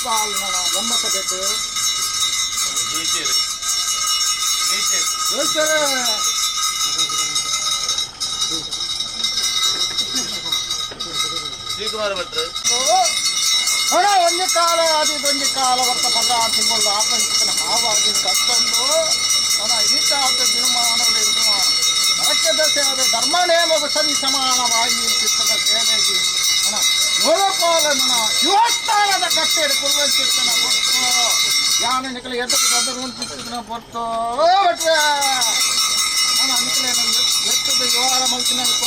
ಪಾಲ್ ಗಮ್ಮತ್ತಬೇಕು ಶ್ರೀಕುಮಾರ ಭಟ್ರು ಹಣ ಒಂದೇ ಕಾಲ ಅದೊಂದು ಕಾಲ ವರ್ಷ ಪದ ತಿಂಗಳು ಆಪಂಚಿಕನ ಹಾವಾಗಿ ಕಷ್ಟೊಂದು ಹಣ ಇದಿಟ್ಟಾದ ದಿನಮಾನಗಳಿಂದ ನರಕದ ಸೇವೆ ಧರ್ಮ ನೇಮವು ಸರಿ ಸಮಾನವಾಗಿ ಚಿತ್ತನ ಸೇವೆಗೆ ಹಣ ಗೋಲಪಾಲನ ಶಿವಸ್ಥಾನದ ಕಟ್ಟೆಡು ಕುರುವಂಚಿತ್ತನ ಕೊಟ್ಟು ಯಾನ ನಿಖಲ ಎದ್ದು ಗದರು ಚಿತ್ತನ ಕೊಟ್ಟು ಹಣ ನಿಖಲ ಎತ್ತದ ವಿವಾಹ ಮಲ್ತಿನಲ್ಪ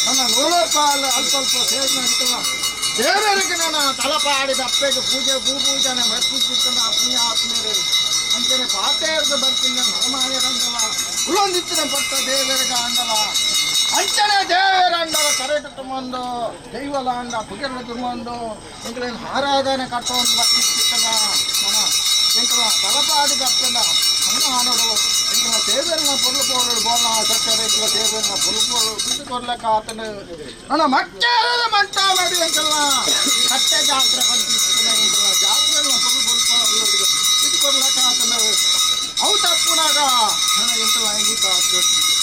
ನನ್ನ ಗೋಲಪಾಲ ಅಲ್ಪ ಅಲ್ಪ ಸೇವೆ ದೇವರಿಗೆ ನಾನು ತಲಪಾಡಿದ ಅಪ್ಪೆಗೆ ಪೂಜೆ ಭೂಪೂಜನೆ ಮರ್ಪಿಸಿದ್ದನ ಆತ್ಮೀಯ ಆತ್ಮೀಯರು ಅಂಚನೆ ಪಾತೆಯರ್ದು ಬರ್ತೀನಿ ನರಮಾಯರಂಗಲ ಉಲ್ಲೊಂದಿತ್ತಿನ ಪಟ್ಟ ದೇವರಿಗೆ ಅಂಡಲ ಅಂಚನೆ ದೇವರ ಅಂಡಲ ಕರೆಟು ತುಂಬಂದು ದೈವಲ ಅಂಡ ಪುಗೆರಡು ತುಂಬಂದು ಎಂಕಲೇನು ಆರಾಧನೆ ಕಟ್ಟೊಂದು ಬರ್ತಿತ್ತನ ನನ್ನ ಎಂಕಲ ತಲಪಾಡಿದ ಅಪ್ಪೆನ ಹಣ್ಣು ಹಾನೋಡು ಎಂಕಲ ಸೇವೆಯನ್ನ ಪೊರ್ಲು ಪೋಡು ಬೋಲ ಸತ್ಯರ ಎಂಕಲ ಸೇವೆಯನ್ನ ಪೊರ್ಲು ಪೋಡು ಬಿಟ್ಟು ಕೊಡ್ಲಕ್ಕ ಆತನು ನನ್ನ ಮಕ್ಕಳ ಮಂಟ ಮಾಡಿ ಎಂಕಲ್ಲ ಕಟ್ಟೆ ಜಾತ್ರೆ ಬಂದಿರ್ತದೆ ಎಂಕಲ್ಲ ಜಾತ್ರೆಲ್ಲ ಪೊರ್ಲು ಪೊರ್ಲು ಬಿಟ್ಟು ಕೊಡ್ಲಕ್ಕ ಆತನ ಅವು ತಪ್ಪುನಾಗ ನನ್ನ ಎಂಕಲ ಹೆಂಗಿತ್ತು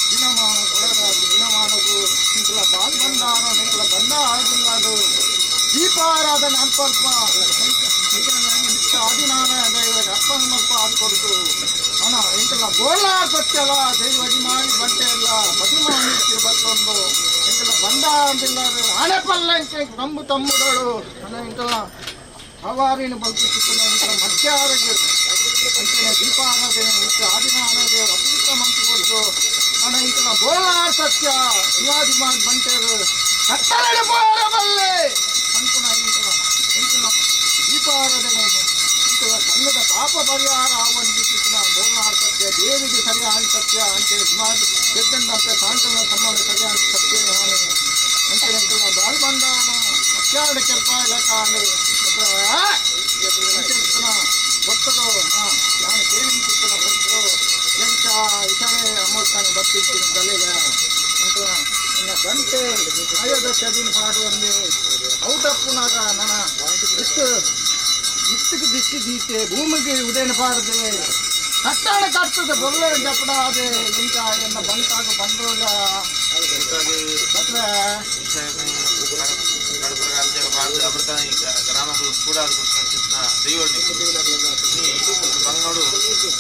ದಿನಮಾನ ಕೊಡರಾಜು ದಿನಮಾನಗೂ ಎಂಕಲ ಬಾಲ್ ಬಂದಾರ ಎಂಕಲ ಬಂದ ಆಗಿಲ್ಲ ಅದು ದೀಪಾರಾಧನೆ ಅಲ್ಪ ಅಲ್ಪ ಆದಿನಾರಾಯಣ ದೇವರಿಗೆ ಅಪ್ಪನ ಮಲ್ಪ ಅದು ಕೊಡ್ತು ಅಣ್ಣ ಎಂಕಲ್ಲ ಗೋಳ ಸತ್ಯಲ್ಲ ದೈವ ಅಡಿಮಾಡಿ ಬಂಟೆ ಎಲ್ಲ ಮದಿಮಾನಿ ಬತ್ತೊಂದು ಎಂಕಲ್ಲ ಬಂದ ಅಂತಿಲ್ಲ ಹಣೆ ಪಲ್ಲಂಕೆ ಕಂಬು ತಮ್ಮುಗಳು ಅಣ್ಣ ಎಂಕಲ್ಲ ಹವಾರಿನ ಬಲ್ಪಿಸುತ್ತಾನೆ ಎಂಕಲ್ಲ ಮಧ್ಯಾರಿಗೆ ಅಂಚನೆ ದೀಪಾರಾಧನೆ ಆದಿನಾರಾಯಣ ದೇವರು ಅಪವಿತ್ರ ಮಂತ್ರ ಕೊಡ್ತು ಅಣ್ಣ ಎಂಕಲ್ಲ ಗೋಳ ಸತ್ಯ ಶಿವಾದಿಮಾಡಿ ಬಂಟೆರು ಕತ್ತಲಡೆ ಬಲ್ಲೆ ಅಂಕಣ ಎಂಕಲ್ಲ ಎಂಕಲ್ಲ ದೀಪಾರಾಧನೆ ಕನ್ನಡ ಪಾಪ ಪರಿಹಾರ ಆವಂತಿಸಿದ ಬೋಲ್ನಾಡ್ ಸತ್ಯ ದೇವಿಗೆ ಸರಿಯಾದ ಸತ್ಯ ಅಂತೆ ಗೆದ್ದಂತೆ ಸಾಂಕಲ ಸಂಬಂಧ ಸರಿಯಾದ ಸತ್ಯ ಅಂತೆ ಎಂಕಲ್ಲ ಬಾಲ್ ಬಂದಾನ ಅತ್ಯಾಡ ಕೆಲ್ಪ ಇಲಕಾಂಡು ಒತ್ತಡು ನಾನು ಕೇಳಿಂಚಿತ್ತನ ಬಂತು ಎಂಚ ವಿಚಾರ ಅಮ್ಮಸ್ತಾನೆ ಬರ್ತಿರ್ತೀನಿ ತಲೆಗೆ ಅಂಕಲ ನನ್ನ ಗಂಟೆ ಆಯೋಧ ಶರೀರ ಮಾಡುವಂಗೆ ಔಟಪ್ಪುನಾಗ ನನ್ನ ಎಷ್ಟು ಇಷ್ಟಕ್ಕೆ ದಿಕ್ಕಿ ದೀತೆ ಭೂಮಿಗೆ ಉಡೇನ ಪಾಡದೆ ಕಟ್ಟಡ ಕಟ್ಟದ ಬೊಳ್ಳೆ ಜಪಡಾದೆ ಇಂಕ ಎನ್ನ ಬಂಟಾಗ ಬಂಡೋಲ గ్రామంలో కూడా చిన్న దేవుడిని బంగాడు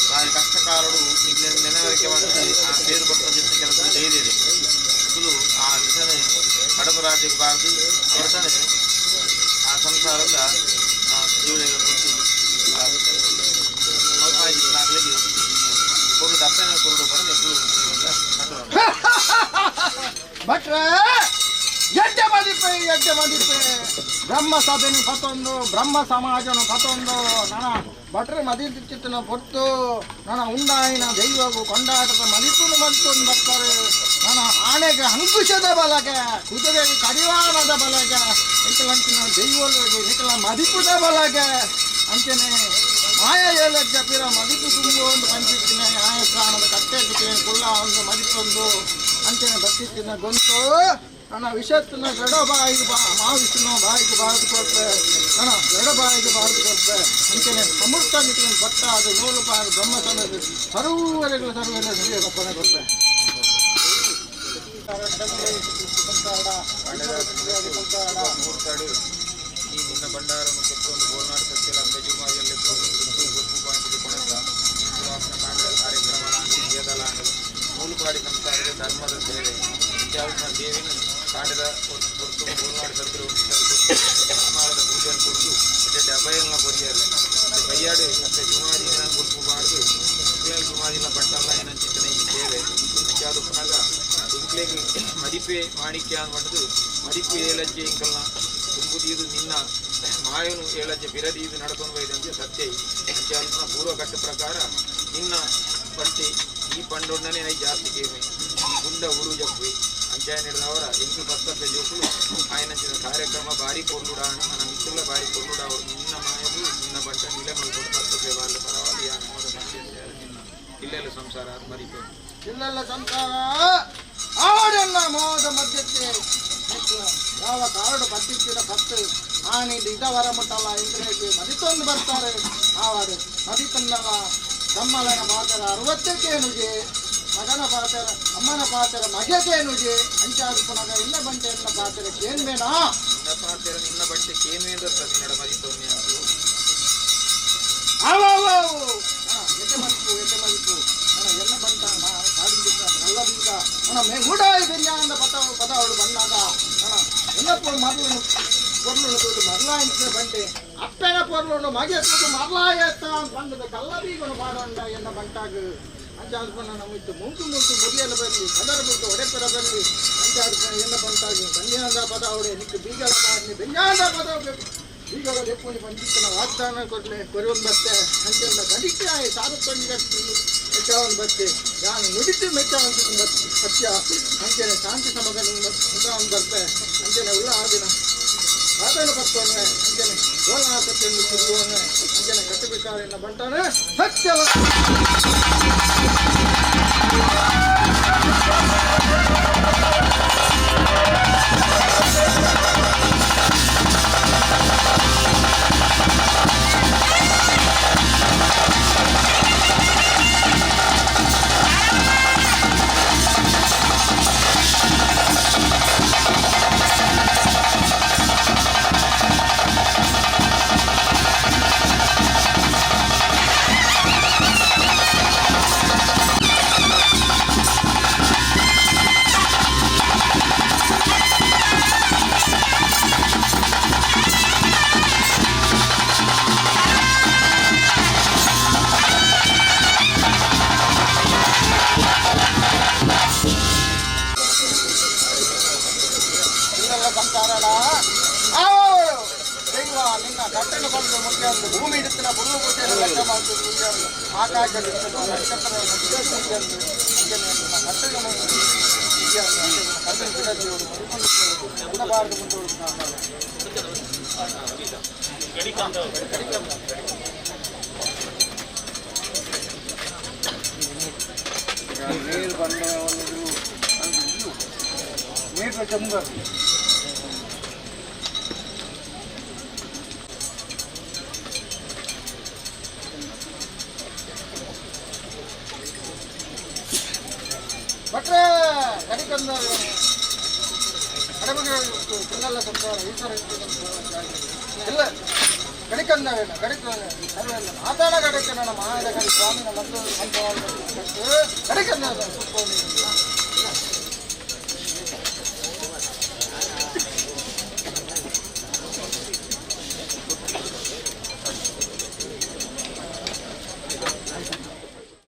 వారి కష్టకారుడు నీకు నెనవరికే ఆ పేరు పట్టుకొని చెప్పిన ಕೆಲಸ చేయలేదు ఇప్పుడు ఆ విషయాన్ని కడప రాజ్యకు బాగు ಅವರ್ತಾನೆ ಆ ಸಂಸಾರದ దేవుడిగా గుర్తు నాకులకి పొరుడు దప్పైన పొరుడు పడి ఎప్పుడు ಭಟ್ರೆ ಎಡ್ಡೆ ಮದಿಪೆ ಬ್ರಹ್ಮ ಸಭೆನು ಕತ್ತೊಂದು ಬ್ರಹ್ಮ ಸಮಾಜನು ಕತ್ತೊಂದು ನನ್ನ ಭಟ್ರೆ ಮದಿಚಿತ್ತನ ಹೊತ್ತು ನನ್ನ ಉಂಡಾಯಿನ ದೈವವು ಕೊಂಡಾಟದ ಮದಿಪುನು ಬಂತು ಬರ್ತಾರೆ ನನ್ನ ಆನೆಗೆ ಅಂಕುಶದ ಬಲಗೆ ಕುದುರೆಗೆ ಕಡಿವಾಣದ ಬಲಗೆ ಎಂಕಲಂಚಿನ ದೈವಗಳಿಗೆ ನಿಕಲ ಮದಿಪುದ ಬಲಗೆ ಅಂಚನೆ ಮಾಯ ಏಳಕ್ಕೆ ಪಿರ ಮದಿಪು ತುಂಬು ಒಂದು ಪಂಚಿತ್ತಿನ ಆಯ ಪ್ರಾಣದ ಕಟ್ಟೆಗೆ ಕುಳ್ಳ ಒಂದು ಮದಿಪೊಂದು ಅಂಚನೆ ಬರ್ತಿತ್ತಿನ ಗೊಂತು ನನ್ನ ವಿಷತ್ತಿನ ಗಡಬಾಯಿಗೆ ಮಾವಿಸಿನ ಬಾಯಿಗೆ ಬಾರದು ಕೊಡ್ತೆ ನನ್ನ ಗಡಬಾಯಿಗೆ ಬಾರದು ಕೊಡ್ತೆ ಅಂಚನೆ ಅಮೃತ ನಿಟ್ಟಿನ ಭಟ್ಟ ಅದು ನೂರು ಪಾರು ಬ್ರಹ್ಮ ಸಮೇತ ಸರ್ವರೆಗಳು ಸರಿಯ ಗೊಪ್ಪನೆ ಕೊಡ್ತೆ ಈ ನಿನ್ನ ಭಂಡಾರನ್ನು ಕೆತ್ತೊಂದು ಬೋಲ್ನಾಡು ಸತ್ಯಲ ಬೆಜುಮಾರಿಯಲ್ಲಿ ಗೊತ್ತು ಪಾಯಿಂಟ್ಗೆ ಕೊನೆತ ಕಾಂಡ ಕಾರ್ಯಕ್ರಮ ವೇದಲಾಂಡ ನೂಲುಪಾಡಿ ಸಂಸಾರದ ಧರ್ಮದ ಸೇವೆ ವಿದ್ಯಾವಿನ ದೇವಿನ ಕಾಂಡದ ಹೊತ್ತು ಬೋಲ್ನಾಡು ಸತ್ಯರು ಸಮಾರದ ಪೂಜೆಯನ್ನು ಕೊಟ್ಟು ಎಡ್ಡೆ ಅಭಯಲ್ನ ಬರಿಯಾರು ಬಯ್ಯಾಡು ಮತ್ತೆ ಜುಮಾರಿನ ಗುರುಪು ಬಾರ್ದು ಇಂಕ್ಲೇಲ್ ಜುಮಾರಿನ ಬಟ್ಟಲ್ಲ ಏನಂಚಿತ್ತನೆ ಈ ಸೇವೆ ಅದು ಪುನಗ ಇಂಕ್ಲೇಗೆ ಮದಿಪೆ ಮಾಣಿಕ್ಯ ಅಂದ್ಕೊಂಡು ಮದಿಪು ಏಲಜ್ಜೆ ಇಂಕಲ್ನ ತುಂಬುದೀದು ನಿನ್ನ ಮಾಯನು ಏಳಜ್ಜೆ ಬಿರದೀದು ನಡ್ಕೊಂಡು ಹೋಯ್ದಂತೆ ಸತ್ಯ ಅಂಚಾಲ್ನ ಪೂರ್ವಕಟ್ಟು ಪ್ರಕಾರ ನಿನ್ನ ಪಟ್ಟಿ ಈ ಪಂಡೊಂಡನೆ ಐ ಜಾಸ್ತಿ ಕೇಮೆ ಈ ಗುಂಡ ಊರು ಜಪ್ಪಿ ಅಂಚಾಯ ನಡೆದವರ ಎಂಟು ಬತ್ತಪ್ಪೆ ಜೋಕುಲು ಆಯನಂಚಿನ ಕಾರ್ಯಕ್ರಮ ಭಾರಿ ಕೊರ್ಲುಡಾಣ ನನ್ನ ಮಿತ್ರಲ ಭಾರಿ ಕೊರ್ಲುಡಾವರು ನಿನ್ನ ಮಾಯವು ನಿನ್ನ ಬಟ್ಟ ನಿಲೆ ಮಲ್ಕೊಂಡು ಬತ್ತಪ್ಪೆ ಬಾರ್ಲು ಪರವಾಗಿ ಆ ಮೋದ ನಿನ್ನ ಇಲ್ಲೆಲ್ಲ ಸಂಸಾರ ಮರಿತು ಇಲ್ಲೆಲ್ಲ ಸಂಸಾರ ಆವಡೆಲ್ಲ ಮೋದ ಮಧ್ಯಕ್ಕೆ ಯಾವ ಕಾರಡು ಪಟ್ಟಿತ್ತಿರ ಕತ್ತು ಆನಿದು ಇದವರ ಮುಟ್ಟಲ್ಲ ಇಂದ್ರಕ್ಕೆ ಮದಿತೊಂದು ಬರ್ತಾರೆ ಆವಾಡು ಮದಿತಂದಲ್ಲ ತಮ್ಮಲನ ಪಾತ್ರ 60ಕ್ಕೇನುಜೆ ಮಗನ ಪಾತ್ರ ಅಮ್ಮನ ಪಾತ್ರ ಮಗೆಗೇನುಜೆ ಅಂಚಾದ ಪುನಗ ಇನ್ನ ಬಂಟೆ ಎನ್ನ ಪಾತ್ರಕ್ಕೆ ಏನ್ ಬೇನಾ ನಿನ್ನ ಪಾತ್ರ ನಿನ್ನ ಬಟ್ಟೆಗೆ ಏನು ಇರ್ತದೆ ನಿನ್ನಡ ಮದಿತೋನ್ಯ ಎತ್ತೆ ಮದಿಪು ಎಲ್ಲ ಬಂಟ ಕಾಡಿಂದ ಎಲ್ಲ ಬೀಗ ಮೇ ಮೂಡಾಯಿ ಬಿರಿಯಾನದ ಪದ ಅವಳು ಬಂದಾಗ ಎನ್ನಪ್ಪು ಮರಳು పొర్లు మరలాయించిన బండి అప్పైన పొర్లు మగెత్తు మరలాయేస్తా ಬಂದದ ಕಲ್ಲ ಬೀಗನು ಮಾಡೋಣ ಎನ್ನ ಬಂಟಾಗ ಅಂಚಾದ್ಪಣ್ಣ ನಮ್ಮಿತ್ತು ಮುಂಟು ಮುರಿಯಲ ಬರಲಿ ಕದರ ಬಿಟ್ಟು ಒಡೆಪರ ಬರಲಿ ಅಂಚಾದ್ಪಣ್ಣ ಎನ್ನ ಬಂಟಾಗ ಬಂದ್ಯಾಂದ ಪದ ಅವಡೆ ನಿಕ್ಕು ಬೀಗಲ ಮಾಡಿ ಬೆಂಜಾಂದ ಪದ ಬೀಗಲ ಎಪ್ಪುನಿ ಪಂಚಿತ್ತನ ವಾಗ್ದಾನ ಕೊಡ್ಲೆ ಕೊರೊಂದು ಬತ್ತೆ ಅಂಚೆಲ್ಲ ಗಡಿಕೆ ಆಯಿ ಸಾರುತ್ತೊಂದು ಗಟ್ಟಿ ಮೆಚ್ಚಾವನ್ ಬತ್ತೆ ನಾನು ನುಡಿತು ಮೆಚ್ಚಾವನ್ ಸತ್ಯ ಅಂಚೆನೆ ಶಾಂತಿ ಸಮಾಧಾನ ಮುಖಾವನ್ ಬರ್ತೆ ಅಂಚೆನೆ ಉಳ್ಳ ಆದಿನ ಆತನ ಪತ್ತವನ್ನೇ ಅಂಜನೆ ಗೋಲಾಸತ್ತೆಂದು ಕುರುವನ್ನೇ ಅಂಜನೆ ಕಟ್ಟಬೇಕಾರೆನ್ನ ಬಂಟಾನೆ ಸತ್ಯವ ನಿನ್ನ ಕಟ್ಟನ್ನು ಬಂದು ಮುಖ್ಯ ಭೂಮಿ ಇಡುತ್ತಿನ ಬುಲ್ಲು ಪೂಜೆಯನ್ನು ಲೆಕ್ಕ ಮಾಡ್ತಿದ್ದು ಆಕಾಶದಲ್ಲಿ ನಕ್ಷತ್ರ ಕಟ್ಟನ್ನು ಗಿಡದಿಯೋಡು ಮರಿಕೊಂಡು ಮುಂದೆ ನೀರು ಬಂದ ನೀರು ಜಂಬ ಭಟ್ರೆ ಕಡಿಕಂದ ಕಡಿಮೆ ಕುಂದಲ್ಲ ಸಂಸಾರ ಈ ಥರ ಇಲ್ಲ ಕಡಿಕಂದ ಕಡಿಕ ಮಾತಾಡ ಕಡಿಕೆ ನನ್ನ ಮಹಾದ ಕಡಿ ಸ್ವಾಮಿನ ಮತ್ತು ಕಡಿಕಂದ